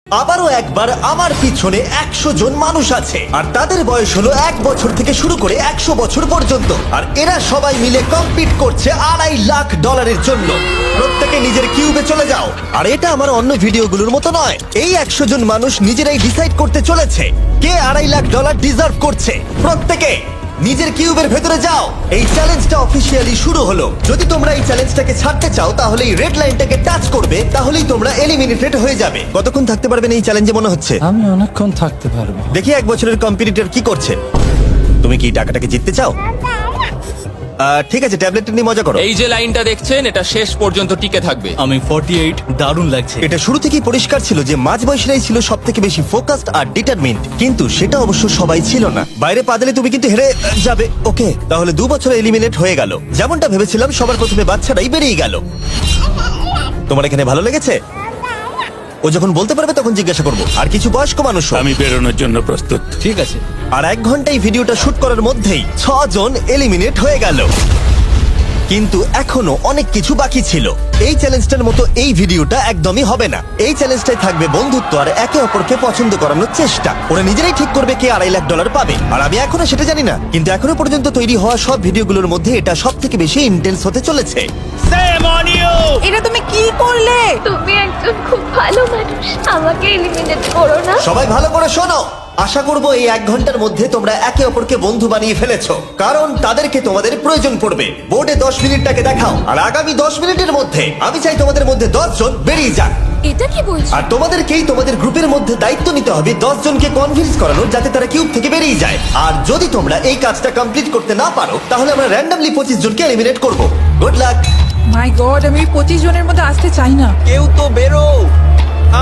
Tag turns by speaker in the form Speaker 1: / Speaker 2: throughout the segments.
Speaker 1: আবারও একবার আমার পিছনে 100 জন মানুষ আছে আর তাদের বয়স হলো 1 বছর থেকে শুরু করে 100 বছর পর্যন্ত। আর এরা সবাই মিলে কম্পিট করছে $2.5 লাখ জন্য। প্রত্যেকে নিজের কিউবে চলে যাও। আর এটা আমার অন্য ভিডিওগুলোর মতো নয়। এই 100 জন মানুষ নিজেরাই ডিসাইড করতে চলেছে কে $2.5 লাখ ডিজার্ভ করছে। প্রত্যেকে নিজের কিউবের ভেতরে যাও। এই চ্যালেঞ্জটা অফিসিয়ালি শুরু হলো। যদি তোমরা এই চ্যালেঞ্জটাকে ছাড়তে চাও তাহলে এই রেড লাইনটাকে টাচ করবে, তাহলেই তোমরা এলিমিনেটেড হয়ে যাবে। কতক্ষণ থাকতে পারবেন এই চ্যালেঞ্জে মনে হচ্ছে?
Speaker 2: আমি অনেকক্ষণ থাকতে পারবো।
Speaker 1: দেখি 1 বছরের কম্পিটিটর কি করছে। তুমি কি টাকাটাকে জিততে চাও? ঠিক আছে, ট্যাবলেটটা নিয়ে মজা করো।
Speaker 3: এই যে লাইনটা দেখছেন এটা শেষ পর্যন্ত টিকে থাকবে।
Speaker 2: আমি 48, দারুণ লাগছে।
Speaker 1: এটা শুরু থেকেই পরিষ্কার ছিল যে মাঝবয়সীরাই ছিল সব থেকে বেশি ফোকাসড আর ডিটারমিন্ড, কিন্তু সেটা অবশ্য সবাই ছিল না। বাইরে পা দিলে তুমি কিন্তু হেরে যাবে। ওকে, তাহলে 2 বছর এলিমিনেট হয়ে গেল। যেমনটা ভেবেছিলাম সবার প্রথমে বাচ্চারাই বেরিয়ে গেল। তোমার এখানে ভালো লেগেছে? ও যখন বলতে পারবে তখন জিজ্ঞাসা করবো। আর কিছু বয়স্ক মানুষ।
Speaker 4: আমি বেরোনোর জন্য প্রস্তুত।
Speaker 2: ঠিক আছে।
Speaker 1: আর 1 ঘন্টায় ভিডিওটা শুট করার মধ্যেই 6 জন এলিমিনেট হয়ে গেল। কিন্তু এখনো অনেক কিছু বাকি ছিল। এই চ্যালেঞ্জটার মতো এই ভিডিওটা একদমই হবে না। এই চ্যালেঞ্জটাই থাকবে বন্ধুত্ব আর একে অপরকে পছন্দ করানোর চেষ্টা। ওরা নিজেরাই ঠিক করবে কে $2.5 লাখ পাবে। আর আমি এখনো সেটা জানি না, কিন্তু এখনো পর্যন্ত তৈরি হওয়া সব ভিডিওগুলোর মধ্যে এটা সব থেকে বেশি ইন্টেন্স হতে চলেছে।
Speaker 5: এটা তুমি কি করলে?
Speaker 6: তুমি একজন খুব ভালো মানুষ, আমাকে এলিমিনেট করো না।
Speaker 1: সবাই ভালো করে শোনো। আশা করবো এই 1 ঘন্টার মধ্যে তোমরা একে অপরকে বন্ধু বানিয়ে ফেলেছো, কারণ তাদেরকে তোমাদের প্রয়োজন পড়বে। বোর্ডে 10 মিনিটটাকে দেখাও, আর আগামী 10 মিনিটের মধ্যে আমি চাই তোমাদের মধ্যে 10 জন বেরিয়ে যাক।
Speaker 6: এটা কি বলছো?
Speaker 1: আর তোমাদেরকেই তোমাদের গ্রুপের মধ্যে দায়িত্ব নিতে হবে 10 জনকে কনভিন্স করানোর যাতে তারা কিউব থেকে বেরিয়ে যায়। আর যদি তোমরা এই কাজটা কমপ্লিট করতে না পারো তাহলে আমরা র্যান্ডমলি 25 জনকে এলিমিনেট করব। Good luck.
Speaker 5: মাই গড, আমি 25 জনের মধ্যে আসতে চাই না।
Speaker 2: কেউ তো বেরো।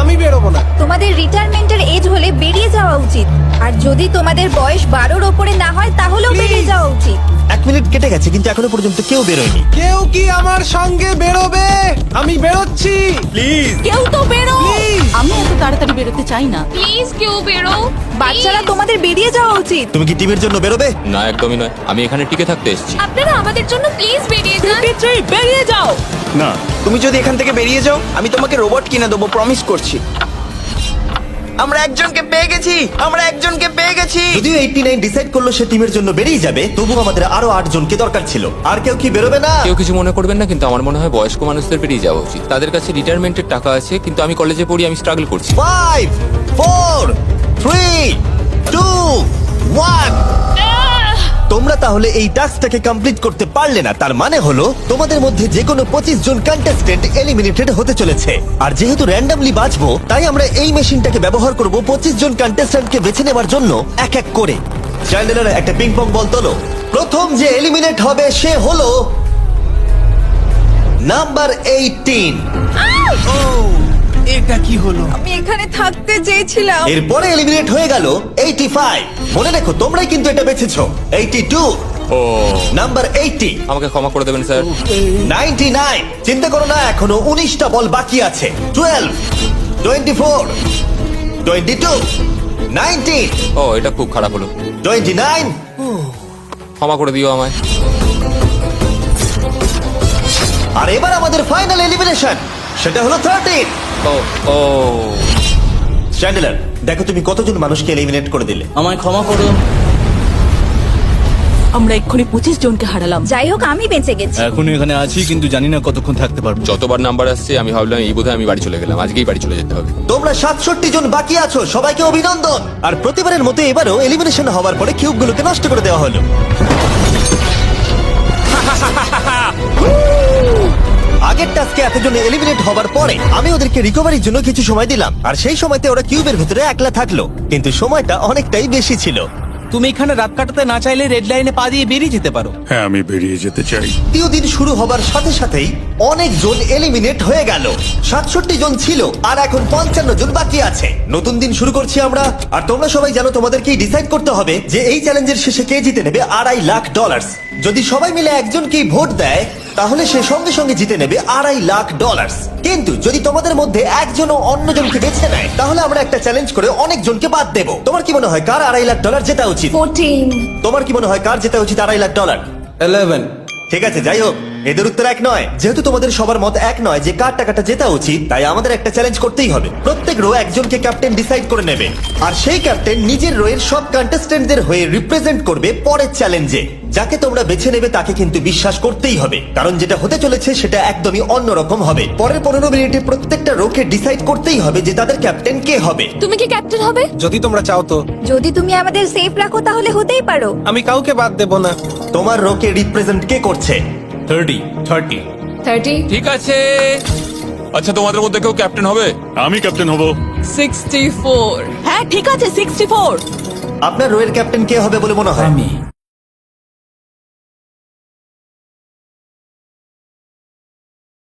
Speaker 2: আমি বেরোবো না।
Speaker 7: তোমাদের রিটায়ারমেন্টের এজ হলে বেরিয়ে যাওয়া উচিত। আর যদি তোমাদের বয়স 12-র ওপরে না হয় তাহলেও বেরিয়ে যাওয়া উচিত।
Speaker 1: 1 মিনিট কেটে গেছে কিন্তু এখনো পর্যন্ত কেউ বেরোয়নি।
Speaker 2: কেউ কি আমার সঙ্গে বেরোবে? আমি বেরোচ্ছি। প্লিজ।
Speaker 5: কেউ তো বেরো।
Speaker 8: আমি এত তাড়াতাড়ি বেরোতে চাই না।
Speaker 6: প্লিজ কেউ বেরো।
Speaker 7: বাচ্চারা, তোমাদের বেরিয়ে যাওয়া উচিত।
Speaker 1: তুমি কি টিমের জন্য বেরোবে?
Speaker 3: না, একদমই নয়, আমি এখানে টিকে থাকতে এসেছি।
Speaker 6: আপনারা আমাদের জন্য প্লিজ বেরিয়ে যান।
Speaker 5: 53, বেরিয়ে যাও।
Speaker 4: না,
Speaker 9: তুমি যদি এখান থেকে বেরিয়ে যাও আমি তোমাকে রোবট কিনে দেবো, প্রমিস করছি। আমরা একজনকে পেয়ে গেছি।
Speaker 1: যদিও 89 ডিসাইড করলো সে টিমের জন্য বেরিয়ে যাবে, তবু আমাদের আরো 8 জনকে দরকার ছিল। আর কেউ কি বেরোবে না?
Speaker 3: কেউ কিছু মনে করবেন না, কিন্তু আমার মনে হয় বয়স্ক মানুষদের বেরিয়ে যাওয়া উচিত। তাদের কাছে রিটায়ারমেন্টের টাকা আছে, কিন্তু আমি কলেজে পড়ি, আমি স্ট্রাগল করছি।
Speaker 1: 5 4 3 2 1। তোমরা তাহলে এই টাস্কটাকে কমপ্লিট করতে পারলে না, তার মানে হলো তোমাদের মধ্যে যে কোনো 25 জন কন্টেস্টেন্ট এলিমিনেটেড হতে চলেছে। আর যেহেতু র্যান্ডমলি বাঁচবো, তাই আমরা এই মেশিনটাকে ব্যবহার করব 25 জন কন্টেস্টেন্টকে বেছে নেওয়ার জন্য এক এক করে। চ্যান্ডেলার, একটা পিং পং বল তোলো। প্রথম যে এলিমিনেট হবে সে হলো নাম্বার 18।
Speaker 2: এটা কি হলো?
Speaker 5: আমি এখানে থাকতে চেয়েছিলাম।
Speaker 1: এরপরে এলিমিনেট হয়ে গেল 85। মনে রেখো তোমরাই কিন্তু এটা বেছেছো। 82,
Speaker 3: ও,
Speaker 1: নাম্বার 80,
Speaker 3: আমাকে ক্ষমা করে দেবেন স্যার।
Speaker 1: 99। চিন্তা করো না, এখনো 19টা বল বাকি আছে। 12, 24, 22, 19,
Speaker 3: ও, এটা খুব খারাপ হলো।
Speaker 1: 29।
Speaker 3: ক্ষমা করে দিও আমায়।
Speaker 1: আর এবার আমাদের ফাইনাল এলিমিনেশন, সেটা হলো 13।
Speaker 3: ও ও,
Speaker 1: চ্যান্ডেলার, দেখো তুমি কতজন মানুষকে এলিমিনেট করে দিলে।
Speaker 2: আমায় ক্ষমা করো।
Speaker 8: আমরা এক্ষুনি 25 জনকে হারালাম।
Speaker 7: যাই হোক, আমি বেঁচে গেছি।
Speaker 2: এখন এখানে আছি, কিন্তু জানি না কতক্ষণ থাকতে পারবো।
Speaker 3: যতবার নাম্বার আসছে আমি ভাবলাম এই বোধহয় আমি বাড়ি চলে গেলাম, আজকেই বাড়ি চলে যেতে হবে।
Speaker 1: তোমরা 67 জন বাকি আছো, সবাইকে অভিনন্দন। আর প্রতিবারের মতো এবারও এলিমিনেশন হওয়ার পরে কিউবগুলোকে নষ্ট করে দেওয়া হলো। আগের টাস্কে এতজন এলিমিনেট হবার পরে আমি ওদেরকে রিকভারির জন্য কিছু সময় দিলাম, আর সেই সময়তে ওরা কিউবের ভিতরে একলা থাকলো, কিন্তু সময়টা অনেকটাই বেশি ছিল।
Speaker 2: তুমি এখানে রাত কাটাতে না চাইলে রেড লাইনে পা দিয়ে বেরিয়ে যেতে পারো।
Speaker 4: হ্যাঁ, আমি বেরিয়ে যেতে চাই।
Speaker 1: দ্বিতীয় দিন শুরু হবার সাথে সাথেই অনেক জন এলিমিনেট হয়ে গেল। 67 জন ছিল, আর এখন 55 জন বাকি আছে। নতুন দিন শুরু করছি আমরা, আর তোমরা সবাই জানো তোমাদেরকেই ডিসাইড করতে হবে যে এই চ্যালেঞ্জের শেষে কে জিতে নেবে $2.5 লাখ। যদি সবাই মিলে একজনকেই ভোট দেয় তাহলে সে সঙ্গে সঙ্গে জিতে নেবে $2.5 লাখ। কিন্তু যদি তোমাদের মধ্যে একজনও অন্যজনকে বেছে নেয় তাহলে আমরা একটা চ্যালেঞ্জ করে অনেক জনকে বাদ দেব। তোমার কি মনে হয় কার $2.5 লাখ জেতা উচিত?
Speaker 6: 14।
Speaker 1: তোমার কি মনে হয় কার জেতা উচিত $2.5 লাখ?
Speaker 2: 11।
Speaker 1: ঠিক আছে, যাই হোক, এদের উত্তর এক নয়। যেহেতু তোমাদের সবার মত এক নয় যে কার টাকাটা জেতা উচিত, তাই আমাদের একটা চ্যালেঞ্জ করতেই হবে। প্রত্যেক রো একজনকে ক্যাপ্টেন ডিসাইড করে নেবে, আর সেই ক্যাপ্টেন নিজের রোয়ের সব কন্টেস্টেন্টদের হয়ে রিপ্রেজেন্ট করবে পরের চ্যালেঞ্জে। যাকে তোমরা বেছে নেবে তাকে কিন্তু বিশ্বাস করতেই হবে, কারণ যেটা হতে চলেছে সেটা একদমই অন্যরকম হবে। পরের 15 মিনিটে প্রত্যেকটা রোকে ডিসাইড করতেই হবে যে তাদের ক্যাপ্টেন কে হবে।
Speaker 6: তুমি কি ক্যাপ্টেন হবে?
Speaker 2: যদি তোমরা চাও তো।
Speaker 7: যদি তুমি আমাদের সেফ রাখো তাহলে হতেই পারো।
Speaker 2: আমি কাউকে বাদ দেবো না।
Speaker 1: তোমার রোকে রিপ্রেজেন্ট কে করছে?
Speaker 5: 30
Speaker 3: ঠিক আছে।
Speaker 10: আচ্ছা তোমাদের মধ্যে কেউ ক্যাপ্টেন হবে?
Speaker 4: আমি ক্যাপ্টেন হব।
Speaker 5: 64
Speaker 8: হ্যাঁ ঠিক আছে 64।
Speaker 1: আপনার রোয়ের ক্যাপ্টেন কে হবে বলে মনে হয়?